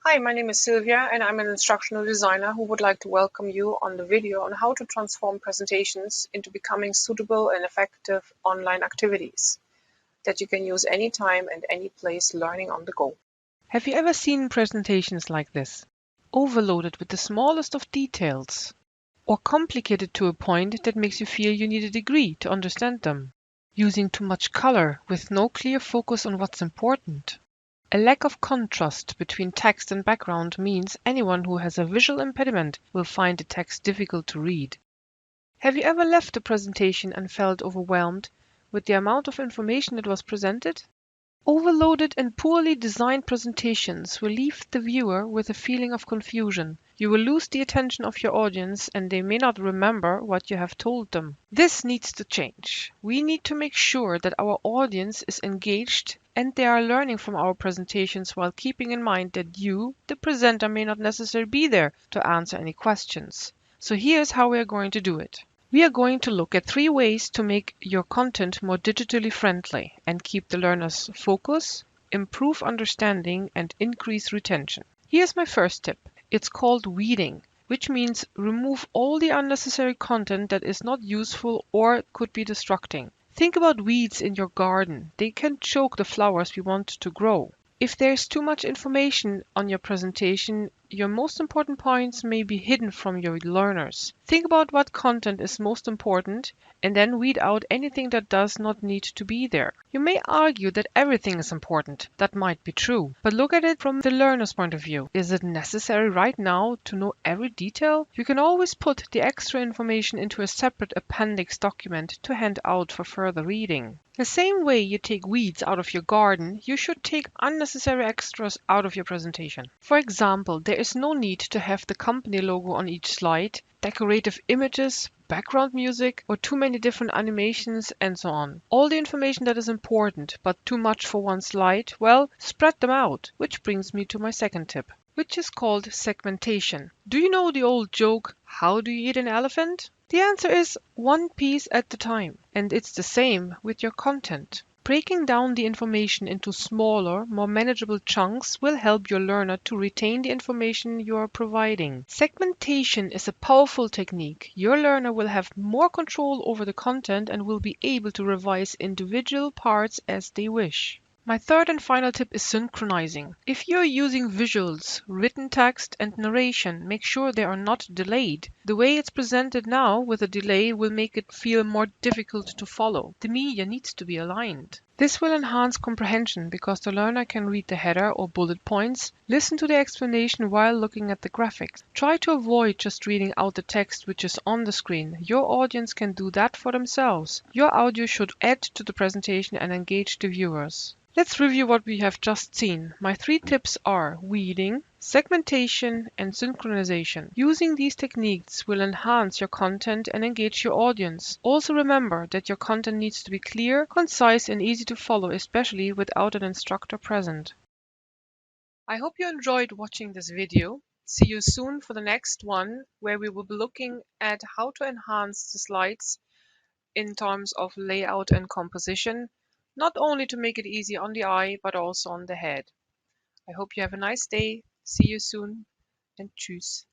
Hi, my name is Sylvia and I'm an instructional designer who would like to welcome you on the video on how to transform presentations into becoming suitable and effective online activities that you can use anytime and any place learning on the go. Have you ever seen presentations like this? Overloaded with the smallest of details, or complicated to a point that makes you feel you need a degree to understand them? Using too much color with no clear focus on what's important. A lack of contrast between text and background means anyone who has a visual impediment will find the text difficult to read. Have you ever left a presentation and felt overwhelmed with the amount of information that was presented? Overloaded and poorly designed presentations will leave the viewer with a feeling of confusion. You will lose the attention of your audience and they may not remember what you have told them. This needs to change. We need to make sure that our audience is engaged and they are learning from our presentations while keeping in mind that you, the presenter, may not necessarily be there to answer any questions. So here's how we are going to do it. We are going to look at 3 ways to make your content more digitally friendly and keep the learners' focus, improve understanding, and increase retention. Here's my first tip. It's called weeding, which means remove all the unnecessary content that is not useful or could be distracting. Think about weeds in your garden. They can choke the flowers we want to grow. If there's too much information on your presentation, your most important points may be hidden from your learners. Think about what content is most important and then weed out anything that does not need to be there. You may argue that everything is important. That might be true. But look at it from the learner's point of view. Is it necessary right now to know every detail? You can always put the extra information into a separate appendix document to hand out for further reading. The same way you take weeds out of your garden, you should take unnecessary extras out of your presentation. For example, there is no need to have the company logo on each slide, decorative images, background music, or too many different animations, and so on. All the information that is important, but too much for one slide, well, spread them out. Which brings me to my second tip, which is called segmentation. Do you know the old joke, how do you eat an elephant? The answer is one piece at a time, and it's the same with your content. Breaking down the information into smaller, more manageable chunks will help your learner to retain the information you are providing. Segmentation is a powerful technique. Your learner will have more control over the content and will be able to revise individual parts as they wish. My third and final tip is synchronizing. If you're using visuals, written text, and narration, make sure they are not delayed. The way it's presented now with a delay will make it feel more difficult to follow. The media needs to be aligned. This will enhance comprehension because the learner can read the header or bullet points, listen to the explanation while looking at the graphics. Try to avoid just reading out the text which is on the screen. Your audience can do that for themselves. Your audio should add to the presentation and engage the viewers. Let's review what we have just seen. My 3 tips are weeding, segmentation, and synchronization. Using these techniques will enhance your content and engage your audience. Also remember that your content needs to be clear, concise, and easy to follow, especially without an instructor present. I hope you enjoyed watching this video. See you soon for the next one, where we will be looking at how to enhance the slides in terms of layout and composition, not only to make it easy on the eye, but also on the head. I hope you have a nice day. See you soon and tschüss.